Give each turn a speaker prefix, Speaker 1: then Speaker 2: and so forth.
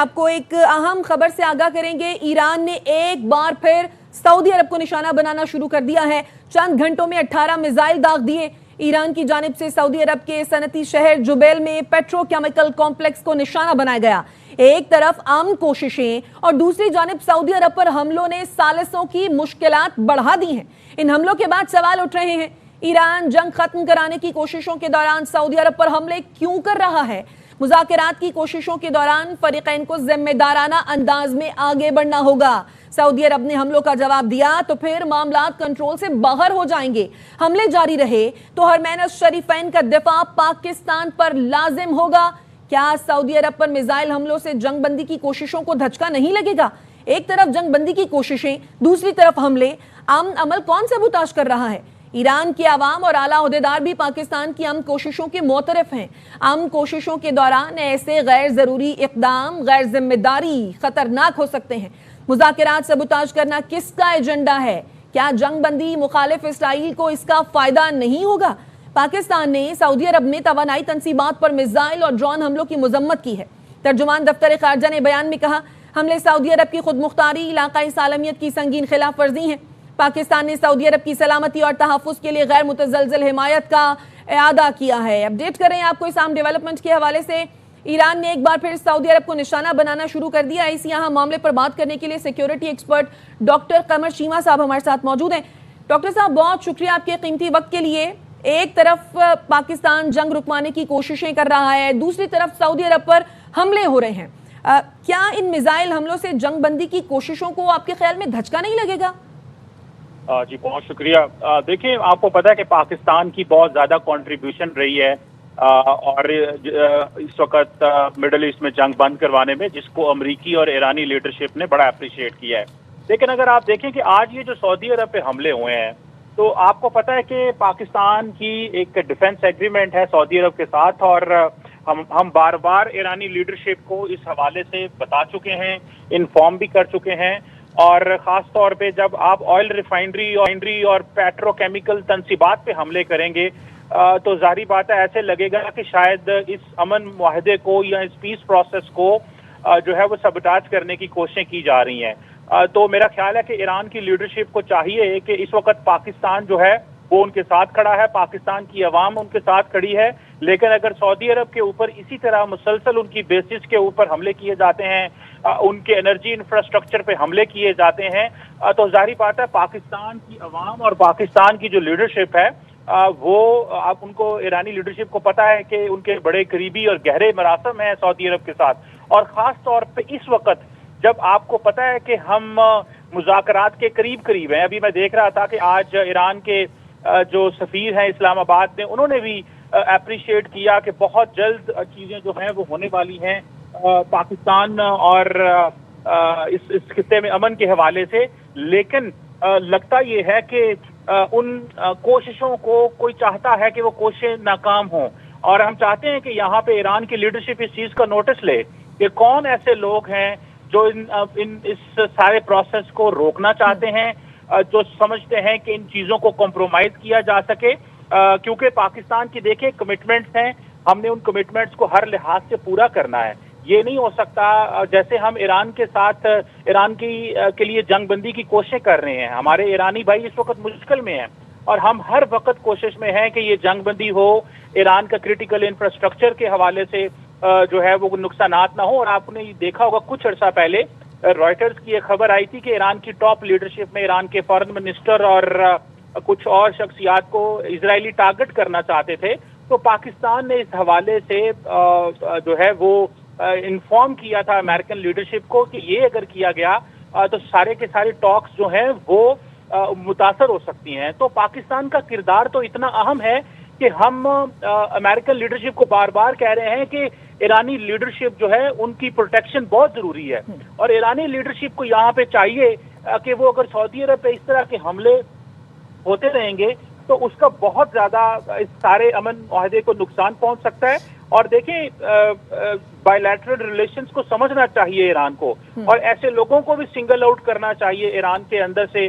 Speaker 1: آپ کو ایک اہم خبر سے آگاہ کریں گے۔ ایران نے ایک بار پھر سعودی عرب کو نشانہ بنانا شروع کر دیا ہے۔ چند گھنٹوں میں 18 میزائل داغ دیے۔ ایران کی جانب سے سعودی عرب کے صنعتی شہر جبیل میں پیٹرو کیمیکل کمپلیکس کو نشانہ بنایا گیا۔ ایک طرف امن کوششیں اور دوسری جانب سعودی عرب پر حملوں نے ثالثوں کی مشکلات بڑھا دی ہیں۔ ان حملوں کے بعد سوال اٹھ رہے ہیں، ایران جنگ ختم کرانے کی کوششوں کے دوران سعودی عرب پر حملے کیوں کر رہا ہے؟ مذاکرات کی کوششوں کے دوران فریقین کو ذمہ دارانہ انداز میں آگے بڑھنا ہوگا۔ سعودی عرب نے حملوں کا جواب دیا تو پھر معاملات کنٹرول سے باہر ہو جائیں گے۔ حملے جاری رہے تو حرمین الشریفین کا دفاع پاکستان پر لازم ہوگا۔ کیا سعودی عرب پر میزائل حملوں سے جنگ بندی کی کوششوں کو دھچکا نہیں لگے گا؟ ایک طرف جنگ بندی کی کوششیں، دوسری طرف حملے، امن عمل کون سبوتاژ کر رہا ہے؟ ایران کے عوام اور اعلیٰ عہدیدار بھی پاکستان کی امن کوششوں کے معترف ہیں۔ امن کوششوں کے دوران ایسے غیر ضروری اقدام غیر ذمہ داری خطرناک ہو سکتے ہیں۔ مذاکرات سبوتاژ کرنا کس کا ایجنڈا ہے؟ کیا جنگ بندی مخالف اسرائیل کو اس کا فائدہ نہیں ہوگا؟ پاکستان نے سعودی عرب میں توانائی تنصیبات پر میزائل اور ڈرون حملوں کی مذمت کی ہے۔ ترجمان دفتر خارجہ نے بیان میں کہا، حملے سعودی عرب کی خود مختاری، علاقائی سالمیت کی سنگین خلاف ورزی ہیں۔ پاکستان نے سعودی عرب کی سلامتی اور تحفظ کے لیے غیر متزلزل حمایت کا اعادہ کیا ہے۔ اپڈیٹ کر رہے ہیں آپ کو اس اہم ڈیولپمنٹ کے حوالے سے۔ ایران نے ایک بار پھر سعودی عرب کو نشانہ بنانا شروع کر دیا۔ اسی اہم معاملے پر بات کرنے کے لیے security expert doctor Qamar Cheema صاحب ہمارے ساتھ موجود ہیں۔ ڈاکٹر صاحب، بہت شکریہ آپ کے قیمتی وقت کے لیے۔ ایک طرف پاکستان جنگ رکوانے کی کوششیں کر رہا ہے، دوسری طرف سعودی عرب پر حملے ہو رہے ہیں۔ کیا ان میزائل حملوں سے جنگ بندی کی کوششوں کو آپ کے خیال میں دھچکا نہیں لگے گا؟
Speaker 2: جی بہت شکریہ۔ دیکھیں، آپ کو پتہ ہے کہ پاکستان کی بہت زیادہ کنٹریبیوشن رہی ہے اور اس وقت مڈل ایسٹ میں جنگ بند کروانے میں، جس کو امریکی اور ایرانی لیڈرشپ نے بڑا اپریشیٹ کیا ہے۔ لیکن اگر آپ دیکھیں کہ آج یہ جو سعودی عرب پہ حملے ہوئے ہیں، تو آپ کو پتہ ہے کہ پاکستان کی ایک ڈیفنس ایگریمنٹ ہے سعودی عرب کے ساتھ، اور ہم بار بار ایرانی لیڈرشپ کو اس حوالے سے بتا چکے ہیں، انفارم بھی کر چکے ہیں، اور خاص طور پہ جب آپ آئل ریفائنری اور پیٹرو کیمیکل تنصیبات پہ حملے کریں گے تو ظاہری بات ہے ایسے لگے گا کہ شاید اس امن معاہدے کو یا اس پیس پروسیس کو جو ہے وہ سبوٹاژ کرنے کی کوششیں کی جا رہی ہیں۔ تو میرا خیال ہے کہ ایران کی لیڈرشپ کو چاہیے کہ اس وقت پاکستان جو ہے وہ ان کے ساتھ کھڑا ہے، پاکستان کی عوام ان کے ساتھ کھڑی ہے، لیکن اگر سعودی عرب کے اوپر اسی طرح مسلسل ان کی بیسز کے اوپر حملے کیے جاتے ہیں، ان کے انرجی انفراسٹرکچر پہ حملے کیے جاتے ہیں، تو ظاہری بات ہے پاکستان کی عوام اور پاکستان کی جو لیڈرشپ ہے وہ آپ ان کو ایرانی لیڈرشپ کو پتہ ہے کہ ان کے بڑے قریبی اور گہرے مراسم ہیں سعودی عرب کے ساتھ، اور خاص طور پہ اس وقت جب آپ کو پتہ ہے کہ ہم مذاکرات کے قریب ہیں۔ ابھی میں دیکھ رہا تھا کہ آج ایران کے جو سفیر ہیں اسلام آباد میں، انہوں نے بھی اپریشیٹ کیا کہ بہت جلد چیزیں جو ہیں وہ ہونے والی ہیں پاکستان اور اس خطے میں امن کے حوالے سے، لیکن لگتا یہ ہے کہ ان کوششوں کو کوئی چاہتا ہے کہ وہ کوششیں ناکام ہوں، اور ہم چاہتے ہیں کہ یہاں پہ ایران کی لیڈرشپ اس چیز کا نوٹس لے کہ کون ایسے لوگ ہیں جو اس سارے پروسیس کو روکنا چاہتے ہیں، جو سمجھتے ہیں کہ ان چیزوں کو کمپرومائز کیا جا سکے، کیونکہ پاکستان کی دیکھیں کمٹمنٹس ہیں، ہم نے ان کمٹمنٹس کو ہر لحاظ سے پورا کرنا ہے۔ یہ نہیں ہو سکتا جیسے ہم ایران کے ساتھ ایران کے لیے جنگ بندی کی کوششیں کر رہے ہیں، ہمارے ایرانی بھائی اس وقت مشکل میں ہیں اور ہم ہر وقت کوشش میں ہیں کہ یہ جنگ بندی ہو، ایران کا کرٹیکل انفراسٹرکچر کے حوالے سے جو ہے وہ نقصانات نہ ہو۔ اور آپ نے دیکھا ہوگا کچھ عرصہ پہلے رائٹرز کی ایک خبر آئی تھی کہ ایران کی ٹاپ لیڈرشپ میں ایران کے فارن منسٹر اور کچھ اور شخصیات کو اسرائیلی ٹارگٹ کرنا چاہتے تھے، تو پاکستان نے اس حوالے سے جو ہے وہ انفارم کیا تھا امریکن لیڈرشپ کو کہ یہ اگر کیا گیا تو سارے کے سارے ٹاکس جو ہیں وہ متاثر ہو سکتی ہیں۔ تو پاکستان کا کردار تو اتنا اہم ہے کہ ہم امریکن لیڈرشپ کو بار بار کہہ رہے ہیں کہ ایرانی لیڈرشپ جو ہے ان کی پروٹیکشن بہت ضروری ہے، اور ایرانی لیڈرشپ کو یہاں پہ چاہیے کہ وہ اگر سعودی عرب پہ اس طرح کے حملے ہوتے رہیں گے تو اس کا بہت زیادہ اس سارے امن معاہدے کو نقصان پہنچ سکتا ہے۔ اور دیکھیں بائی لیٹرل ریلیشنز کو سمجھنا چاہیے ایران کو، اور ایسے لوگوں کو بھی سنگل آؤٹ کرنا چاہیے ایران کے اندر سے